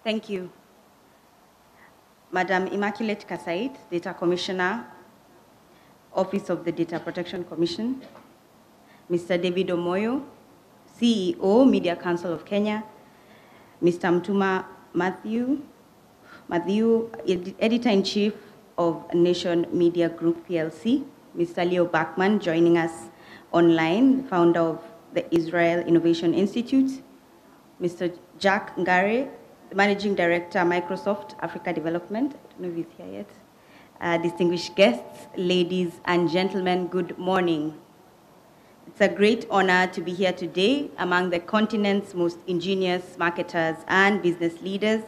Thank you. Madam Immaculate Kasait, Data Commissioner, Office of the Data Protection Commission. Mr. David Omoyo, CEO, Media Council of Kenya. Mr. Mtuma Matthew, Editor-in-Chief of Nation Media Group PLC. Mr. Leo Bachman, joining us online, founder of the Israel Innovation Institute. Mr. Jack Ngare, the Managing Director, Microsoft Africa Development. I don't know if he's here yet. Distinguished guests, ladies and gentlemen, good morning. It's a great honor to be here today among the continent's most ingenious marketers and business leaders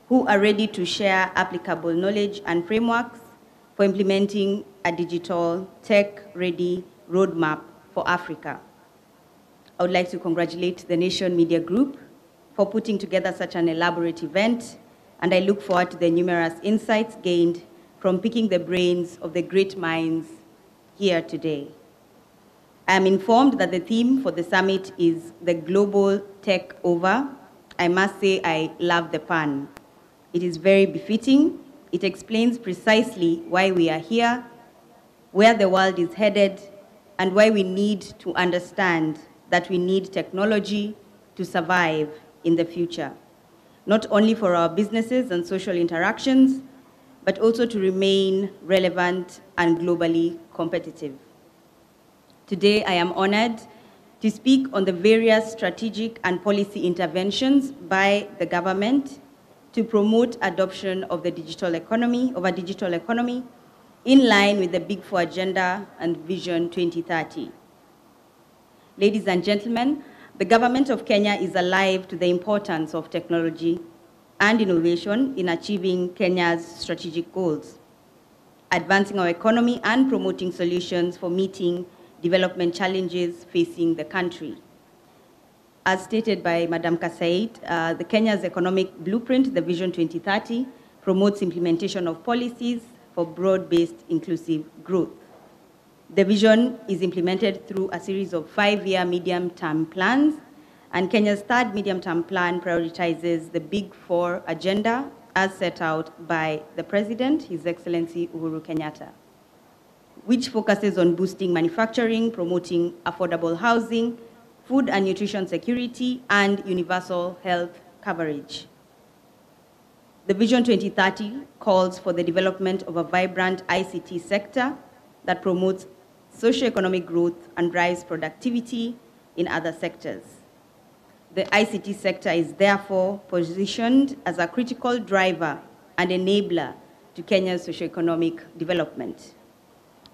who are ready to share applicable knowledge and frameworks for implementing a digital tech-ready roadmap for Africa. I would like to congratulate the Nation Media Group for putting together such an elaborate event, and I look forward to the numerous insights gained from picking the brains of the great minds here today. I am informed that the theme for the summit is the global tech over. I must say I love the pun. It is very befitting. It explains precisely why we are here, where the world is headed, and why we need to understand that we need technology to survive in the future, not only for our businesses and social interactions, but also to remain relevant and globally competitive. Today, I am honored to speak on the various strategic and policy interventions by the government to promote adoption of the digital economy, in line with the Big Four Agenda and Vision 2030. Ladies and gentlemen, the government of Kenya is alive to the importance of technology and innovation in achieving Kenya's strategic goals, advancing our economy and promoting solutions for meeting development challenges facing the country. As stated by Madam Kasait, the Kenya's economic blueprint, the Vision 2030, promotes implementation of policies for broad-based inclusive growth. The vision is implemented through a series of 5-year medium-term plans, and Kenya's third medium-term plan prioritizes the Big Four agenda as set out by the President, His Excellency Uhuru Kenyatta, which focuses on boosting manufacturing, promoting affordable housing, food and nutrition security, and universal health coverage. The Vision 2030 calls for the development of a vibrant ICT sector that promotes socioeconomic growth and drives productivity in other sectors. The ICT sector is therefore positioned as a critical driver and enabler to Kenya's socioeconomic development.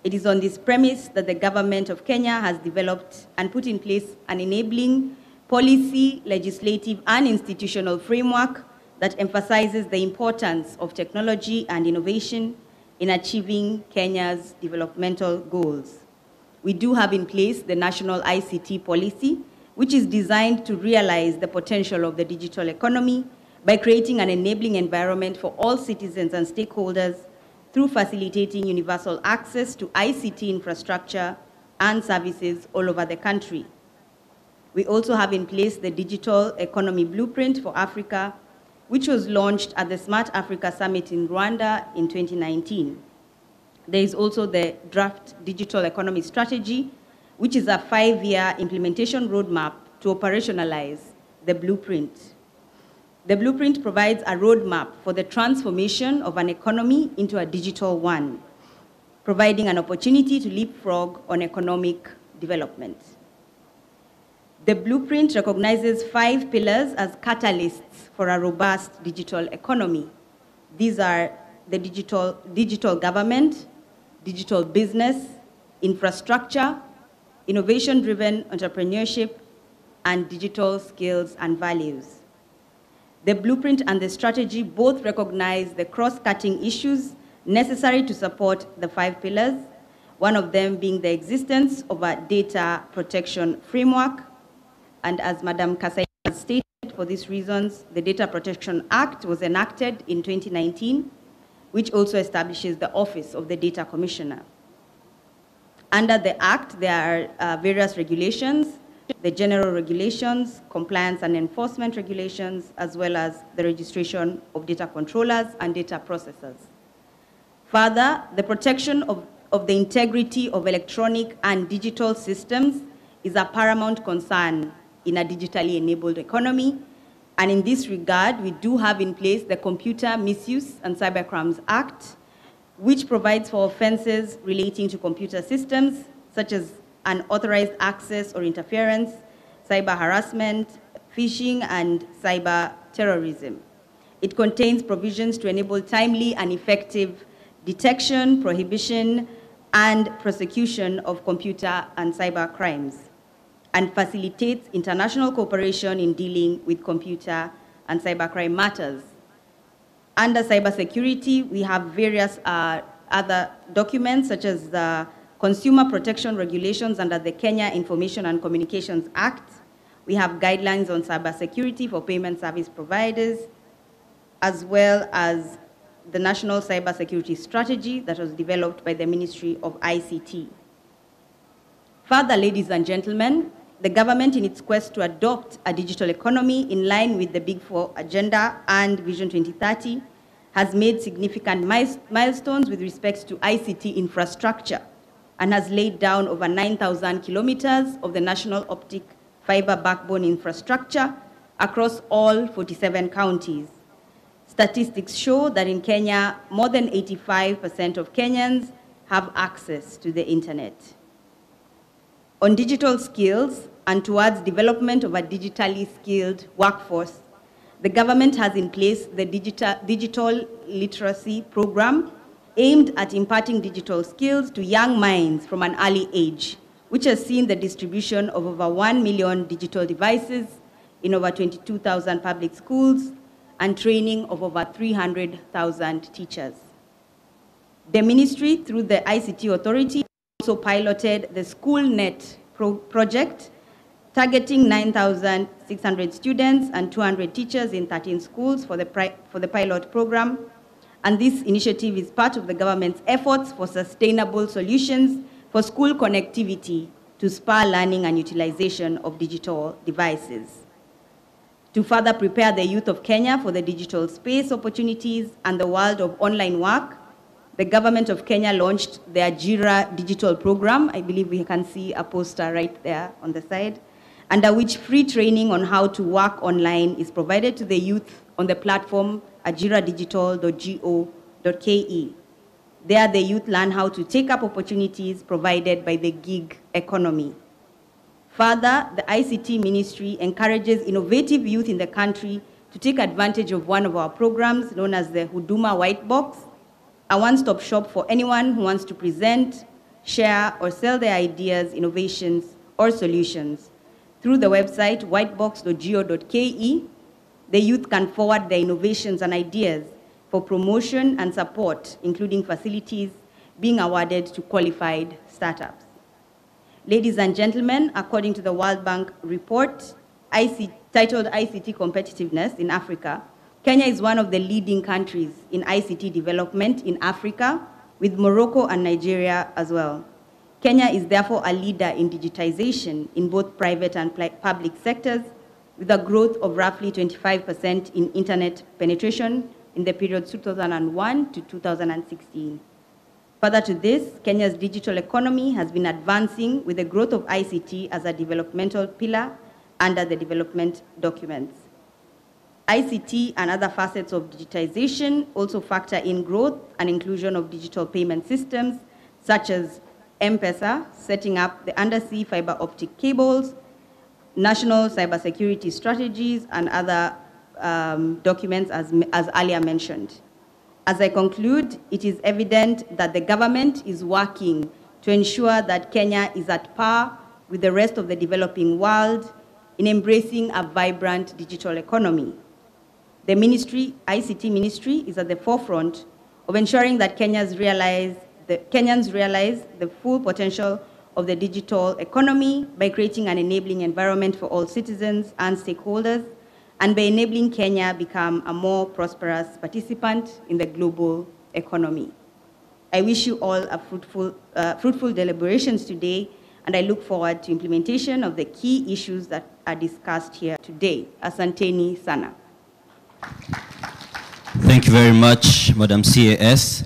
It is on this premise that the government of Kenya has developed and put in place an enabling policy, legislative, and institutional framework that emphasizes the importance of technology and innovation in achieving Kenya's developmental goals. We do have in place the National ICT Policy, which is designed to realize the potential of the digital economy by creating an enabling environment for all citizens and stakeholders through facilitating universal access to ICT infrastructure and services all over the country. We also have in place the Digital Economy Blueprint for Africa, which was launched at the Smart Africa Summit in Rwanda in 2019. There is also the Draft Digital Economy Strategy, which is a 5-year implementation roadmap to operationalize the blueprint. The blueprint provides a roadmap for the transformation of an economy into a digital one, providing an opportunity to leapfrog on economic development. The blueprint recognizes 5 pillars as catalysts for a robust digital economy. These are the digital government, digital business, infrastructure, innovation-driven entrepreneurship, and digital skills and values. The blueprint and the strategy both recognize the cross-cutting issues necessary to support the 5 pillars, one of them being the existence of a data protection framework. And as Madam Kasai has stated, for these reasons, the Data Protection Act was enacted in 2019, which also establishes the Office of the Data Commissioner. Under the Act, there are various regulations the general regulations, compliance and enforcement regulations, as well as the registration of data controllers and data processors. Further, the protection of the integrity of electronic and digital systems is a paramount concern in a digitally enabled economy. And in this regard, we do have in place the Computer Misuse and Cybercrimes Act, which provides for offenses relating to computer systems, such as unauthorized access or interference, cyber harassment, phishing, and cyber terrorism. It contains provisions to enable timely and effective detection, prohibition, and prosecution of computer and cyber crimes, and facilitates international cooperation in dealing with computer and cybercrime matters. Under cybersecurity, we have various other documents, such as the Consumer Protection Regulations under the Kenya Information and Communications Act. We have guidelines on cybersecurity for payment service providers, as well as the National Cybersecurity Strategy that was developed by the Ministry of ICT. Further, ladies and gentlemen, the government, in its quest to adopt a digital economy in line with the Big Four agenda and Vision 2030, has made significant milestones with respect to ICT infrastructure and has laid down over 9,000 kilometers of the national optic fiber backbone infrastructure across all 47 counties. Statistics show that in Kenya, more than 85% of Kenyans have access to the internet. On digital skills and towards development of a digitally skilled workforce, the government has in place the digital literacy program aimed at imparting digital skills to young minds from an early age, which has seen the distribution of over 1 million digital devices in over 22,000 public schools and training of over 300,000 teachers. The ministry, through the ICT Authority, also piloted the SchoolNet project, targeting 9,600 students and 200 teachers in 13 schools for the pilot program. And this initiative is part of the government's efforts for sustainable solutions for school connectivity to spur learning and utilization of digital devices. To further prepare the youth of Kenya for the digital space opportunities and the world of online work, the government of Kenya launched the Ajira digital program. I believe we can see a poster right there on the side, under which free training on how to work online is provided to the youth on the platform ajiradigital.go.ke. There, the youth learn how to take up opportunities provided by the gig economy. Further, the ICT ministry encourages innovative youth in the country to take advantage of one of our programs known as the Huduma White Box, a one-stop shop for anyone who wants to present, share, or sell their ideas, innovations, or solutions. Through the website whitebox.go.ke, the youth can forward their innovations and ideas for promotion and support, including facilities being awarded to qualified startups. Ladies and gentlemen, according to the World Bank report titled ICT Competitiveness in Africa, Kenya is one of the leading countries in ICT development in Africa, with Morocco and Nigeria as well. Kenya is therefore a leader in digitization in both private and public sectors, with a growth of roughly 25% in internet penetration in the period 2001 to 2016. Further to this, Kenya's digital economy has been advancing with the growth of ICT as a developmental pillar under the development documents. ICT and other facets of digitization also factor in growth and inclusion of digital payment systems, such as M-Pesa, setting up the undersea fiber optic cables, national cybersecurity strategies, and other documents as earlier mentioned. As I conclude, it is evident that the government is working to ensure that Kenya is at par with the rest of the developing world in embracing a vibrant digital economy. The ICT ministry is at the forefront of ensuring that Kenyans realize the full potential of the digital economy by creating an enabling environment for all citizens and stakeholders, and by enabling Kenya become a more prosperous participant in the global economy. I wish you all a fruitful deliberations today, and I look forward to implementation of the key issues that are discussed here today. Asanteni sana. Thank you very much, Madam CAS.